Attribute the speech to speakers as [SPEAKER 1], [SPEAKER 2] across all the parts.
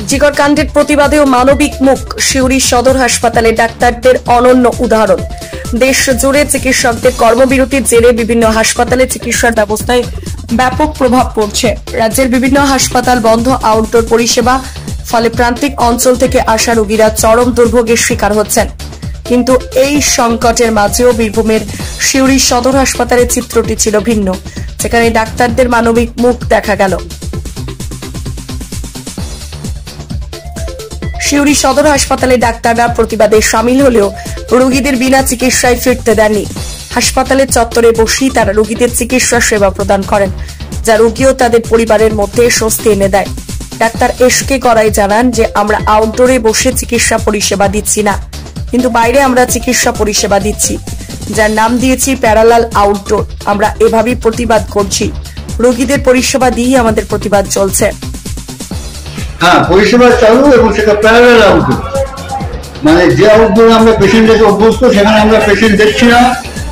[SPEAKER 1] জিকর কাণ্ডের প্রতিবাদে ও মানবিক মুখ সিউড়ি সদর হাসপাতালে ডাক্তারদের অনন্য উদাহরণ। দেশ জুড়ে চিকিৎসকদের কর্মবিরতির জেরে বিভিন্ন হাসপাতালে চিকিৎসার ব্যবস্থায় ব্যাপক প্রভাব পড়ছে। রাজ্যের বিভিন্ন হাসপাতাল বন্ধ, আউটডোর পরিষেবা, ফলে প্রান্তিক অঞ্চল থেকে আসা রোগীরা চরম দুর্ভোগের শিকার হচ্ছেন। কিন্তু এই সংকটের মাঝেও বীরভূমের সিউড়ি সদর হাসপাতালের চিত্রটি ছিল ভিন্ন, যেখানে ডাক্তারদের মানবিক মুখ দেখা গেল। সিউড়ি সদর হাসপাতালে ডাক্তাররা প্রতিবাদে সামিল হলেও রোগীদের বিনা চিকিৎসায় ফিরতে দেননি। হাসপাতালের চত্বরে বসেই তারা রোগীদের চিকিৎসা সেবা প্রদান করেন, যা রোগী ও তাদের পরিবারের মধ্যে স্বস্তি এনে দেয়। ডাক্তার এসকে করাই জানান যে আমরা আউটডোরে বসে চিকিৎসা পরিষেবা দিচ্ছি না, কিন্তু বাইরে আমরা চিকিৎসা পরিষেবা দিচ্ছি, যার নাম দিয়েছি প্যারালাল আউটডোর। আমরা এভাবেই প্রতিবাদ করছি, রোগীদের পরিষেবা দিয়েই আমাদের প্রতিবাদ চলছে।
[SPEAKER 2] হ্যাঁ, পরিষেবা চালু এবং সেটা প্যারালাল আউটডোর, মানে যে আউটডোরে আমরা পেশেন্ট দেখে অভ্যস্ত সেখানে আমরা পেশেন্ট দেখছি না,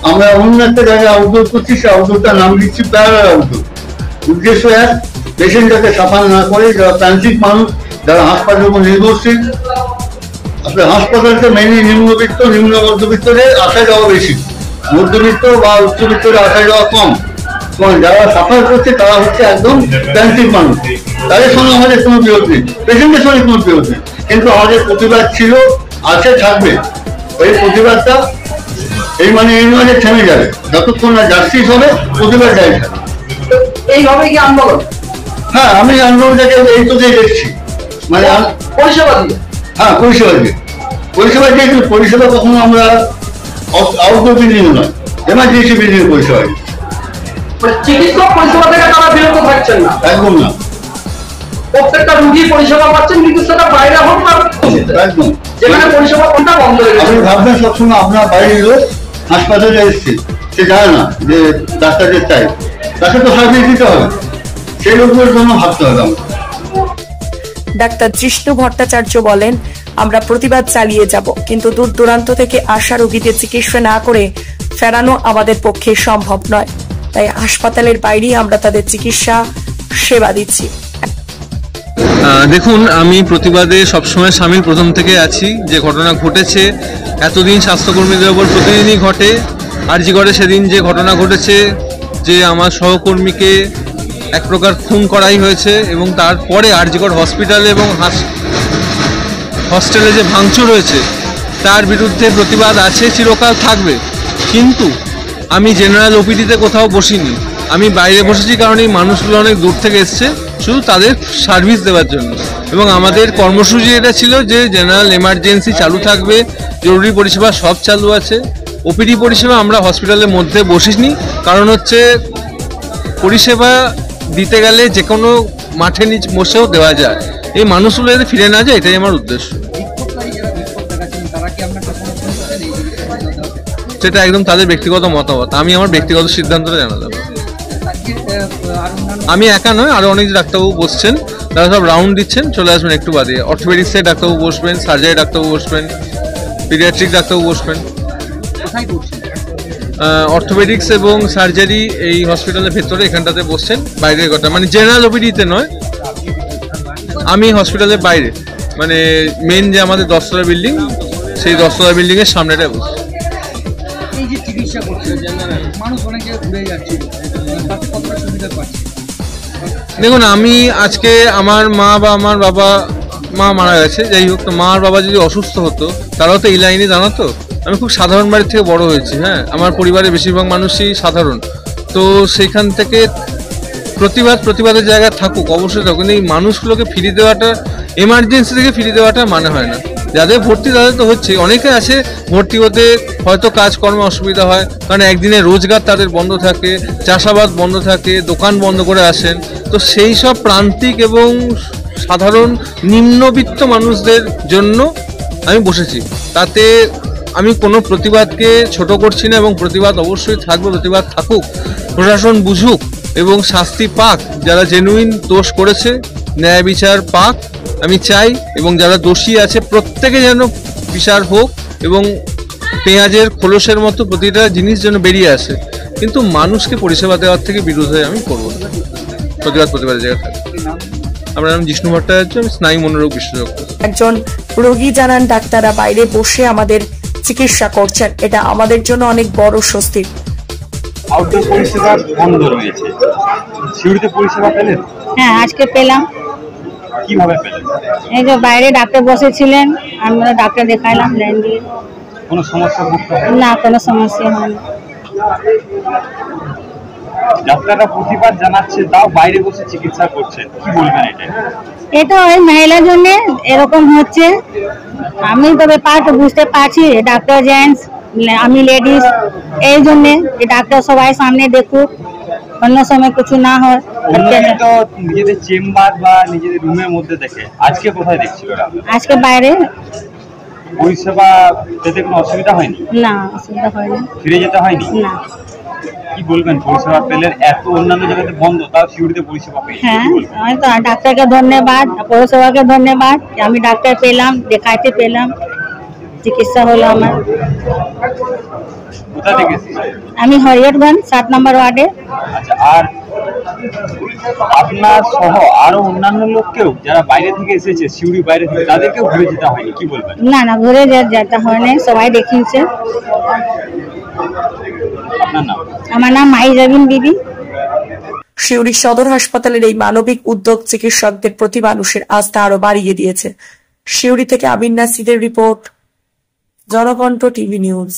[SPEAKER 2] আমরা অন্য একটা জায়গায় আউটডোর করছি, সে আউটডোরটার নাম দিচ্ছি প্যারালাল আউটডোর। উদ্দেশ্য এক, পেশেন্ট যাতে সাফার না করে, যারা প্রান্তিক মানুষ, যারা হাসপাতালের উপর নির্ভরশীল। আপনার হাসপাতালকে মেনলি নিম্নবিত্ত, নিম্ন মধ্যবিত্তদের আসা যাওয়া বেশি, মধ্যবিত্ত বা উচ্চবিত্তরে আসা যাওয়া কম। যারা সাফার করছে তারা হচ্ছে একদম প্রান্তিক মানুষ, তাদের সঙ্গে আমাদের কোনো বিরোধ নেই, পেশেন্টের সঙ্গে কোনো বিরোধ নেই, কিন্তু আমাদের প্রতিবাদ ছিল, আছে, থাকবে। এই প্রতিবাদটা এই নয় থেমে যাবে, যতক্ষণ না জাস্টিস হবে প্রতিবাদ জারি থাকবে।
[SPEAKER 3] এইভাবে কি আন্দোলন?
[SPEAKER 2] হ্যাঁ, আমি আন্দোলনটাকে এই তো দেখছি, মানে
[SPEAKER 3] পরিষেবা দিয়ে।
[SPEAKER 2] হ্যাঁ, পরিষেবা দিয়ে, পরিষেবা দিয়ে, কিন্তু পরিষেবা কখনো আমরা আউটডোর বিল্ডিং নয়, এমার্জেন্সি বিল্ডিং পরিষেবা।
[SPEAKER 3] চিকিৎসক পরিষেবা থেকে তারা বিরত থাকছেন না,
[SPEAKER 2] একদম না।
[SPEAKER 3] প্রত্যেকটা রোগী পরিষেবা পাচ্ছেন, কিন্তু সেটা বাইরে হোক না
[SPEAKER 2] একদম,
[SPEAKER 3] যেখানে পরিষেবা কোনটা বন্ধ হয়ে গেছে।
[SPEAKER 2] আপনি ভাববেন সবসময় আপনার বাইরের লোক হাসপাতালে এসছে, সে জানে না যে ডাক্তারদের চাই, তাকে তো সার্ভিস দিতে হবে, সেই লোকগুলোর জন্য ভাবতে হবে আমাদের।
[SPEAKER 1] ডাক্তার জিষ্ণু ভট্টাচার্য বলেন, আমরা প্রতিবাদ চালিয়ে যাব, কিন্তু দূর দূরান্ত থেকে আসা রোগীদের চিকিৎসা না করে ফেরানো আমাদের পক্ষে সম্ভব নয়। তাই হাসপাতালের বাইরেই আমরা তাদের চিকিৎসা সেবা দিচ্ছি।
[SPEAKER 4] দেখুন, আমি প্রতিবাদে সবসময় সামিল প্রথম থেকে আছি। যে ঘটনা ঘটেছে এতদিন স্বাস্থ্যকর্মীদের ওপর প্রতিদিনই ঘটে, আরজি করে সেদিন যে ঘটনা ঘটেছে, যে আমার সহকর্মীকে এক প্রকার খুন করাই হয়েছে, এবং তারপরে আরজিকর হসপিটালে এবং হস্টেলে যে ভাঙচুর হয়েছে তার বিরুদ্ধে প্রতিবাদ আছে, চিরকাল থাকবে। কিন্তু আমি জেনারেল ওপিডিতে কোথাও বসিনি, আমি বাইরে বসেছি, কারণ এই মানুষগুলো অনেক দূর থেকে এসছে শুধু তাদের সার্ভিস দেওয়ার জন্য। এবং আমাদের কর্মসূচি এটা ছিল যে জেনারেল এমার্জেন্সি চালু থাকবে, জরুরি পরিষেবা সব চালু আছে। ওপিডি পরিষেবা আমরা হসপিটালের মধ্যে বসিনি, কারণ হচ্ছে পরিষেবা দিতে গেলে যে কোনো মাঠে নিচ বসেও দেওয়া যায়, এই মানুষগুলো যাতে ফিরে না যায়, এটাই আমার উদ্দেশ্য। সেটা একদম তাদের ব্যক্তিগত মতামত, আমি আমার ব্যক্তিগত সিদ্ধান্তটা জানালাম। আমি একা নয়, আরো অনেক ডাক্তারবাবু বসছেন, তারা সব রাউন্ড দিচ্ছেন, চলে আসবেন একটু বাদে। অর্থোপেডিক্সের ডাক্তারবাবু বসবেন, সার্জারি ডাক্তারবাবু বসবেন, পিডিয়াট্রিক ডাক্তারবাবু বসবেন। অর্থোপেডিক্স এবং সার্জারি এই হসপিটালের ভেতরে এখানটাতে বসছেন, বাইরের কথা মানে জেনারেল ওপিডিতে নয়। আমি হসপিটালের বাইরে, মানে মেন যে আমাদের 10 তলা বিল্ডিং, সেই 10 তলা বিল্ডিং এর সামনেটায় বসছি। দেখুন, আমি আজকে আমার মা বা আমার মা মারা গেছে, যাই হোক, তো মা আর বাবা যদি অসুস্থ হতো তারাও তো এই লাইনে জানাতো। আমি খুব সাধারণ বাড়ি থেকে বড় হয়েছি, হ্যাঁ, আমার পরিবারের বেশিরভাগ মানুষই সাধারণ, তো সেইখান থেকে প্রতিবাদের জায়গায় থাকুক, অবশ্যই থাকুক, কিন্তু এই মানুষগুলোকে ফিরিয়ে দেওয়াটা, এমার্জেন্সি থেকে ফিরিয়ে দেওয়াটা মানে হয় না। যাদের ভর্তি তাদের তো হচ্ছে, অনেকে আছে ভর্তি হতে হয়তো কাজকর্মে অসুবিধা হয়, কারণ একদিনে রোজগার তাদের বন্ধ থাকে, চাষাবাদ বন্ধ থাকে, দোকান বন্ধ করে আসেন। তো সেই সব প্রান্তিক এবং সাধারণ নিম্নবিত্ত মানুষদের জন্য আমি বসেছি, তাতে আমি কোনো প্রতিবাদকে ছোট করছি না, এবং প্রতিবাদ অবশ্যই থাকবে, প্রতিবাদ থাকুক, প্রশাসন বুঝুক এবং শাস্তি পাক, যারা জেনুইন দোষ করেছে ন্যায় বিচার পাক আমি চাই, এবং যারা দোষী আছে প্রত্যেকে যেন বিচার হোক, এবং পেঁয়াজের খোলসের মতো প্রতিটা জিনিস যেন বেরিয়ে আসে, কিন্তু মানুষকে পরিষেবা দেওয়ার থেকে বিরোধ হয়ে আমি করবো না, প্রতিবাদের জায়গা থাকে। আমার নাম জিষ্ণু ভট্টাচার্য, আমি স্নায়ু মনোরোগ বিশেষজ্ঞ।
[SPEAKER 1] একজন রোগী জানান, ডাক্তাররা বাইরে বসে আমাদের চিকিৎসা করছেন, এটা আমাদের জন্য অনেক বড় স্বস্তি।
[SPEAKER 5] আউটডোর পরিষেবা বন্ধ রয়েছে, সিউড়িতে পরিষেবা পেলেন?
[SPEAKER 6] হ্যাঁ, আজকে পেলাম।
[SPEAKER 5] কিভাবে পেলেন?
[SPEAKER 6] এই যে বাইরে ডাক্তার বসেছিলেন, আমরা ডাক্তার দেখাইলাম লাইন দিয়ে।
[SPEAKER 5] কোনো সমস্যা ভুগতে হয়
[SPEAKER 6] না, কোনো সমস্যা হয়নি।
[SPEAKER 5] ডাক্তাররা প্রতিবাদ জানাচ্ছে, তাও বাইরে বসে চিকিৎসা করছেন, কি বলবেন এটা?
[SPEAKER 6] এটা ওই মহিলার জন্য এরকম হচ্ছে। আমি তো ব্যাপারটা বুঝতে পারছি, ডাক্তার জেন্টস, আমি লেডিস, এই জন্য ডাক্তার সবাই সামনে দেখুক, অন্য সময় কিছু না হয়।
[SPEAKER 5] অন্যদিন তো নিজেদের চেম্বার বা নিজেদের রুমের মধ্যে দেখে, আজকে কোথায় দেখছিল?
[SPEAKER 6] আজকে বাইরে।
[SPEAKER 5] পরিষেবা পেতে কোনো অসুবিধা হয়নি?
[SPEAKER 6] না, অসুবিধা হয়নি।
[SPEAKER 5] ফিরে যেতে হয়নি?
[SPEAKER 6] না।
[SPEAKER 5] কি বলবেন, পরিষেবা পেলেন? এত অন্যান্য জায়গাতে বন্ধ, তাও সিউড়িতে পরিষেবা পেলেন,
[SPEAKER 6] হ্যাঁ,
[SPEAKER 5] কি বলবেন?
[SPEAKER 6] আমি তো ডাক্তারকে ধন্যবাদ, পৌরসভাকে ধন্যবাদ, আমি ডাক্তার পেলাম, দেখাইতে পেলাম, চিকিৎসা হলো আমার।
[SPEAKER 5] কোথা থেকে এসেছেন?
[SPEAKER 6] আমি হরিয়টগঞ্জ 7 নম্বর ওয়ার্ডে।
[SPEAKER 5] আচ্ছা, আর আপনার সহ আরো অন্যান্য লোককেও যারা বাইরে থেকে এসেছে, সিউড়ি বাইরে থেকে, তাদেরকেও ঘুরে যেতে হয়নি, কি বলবেন?
[SPEAKER 6] না না, ঘুরে যেতে হয় না, সবাই দেখিয়েছে।
[SPEAKER 5] আপনার নাম?
[SPEAKER 6] আমার নাম মাই জাবিন বিবি।
[SPEAKER 1] সিউড়ি সদর হাসপাতালের এই মানবিক উদ্যোগ চিকিৎসকদের প্রতি মানুষের আস্থা আরো বাড়িয়ে দিয়েছে। সিউড়ি থেকে আমিন নাসিরের রিপোর্ট, জনকণ্ঠ টিভি নিউজ।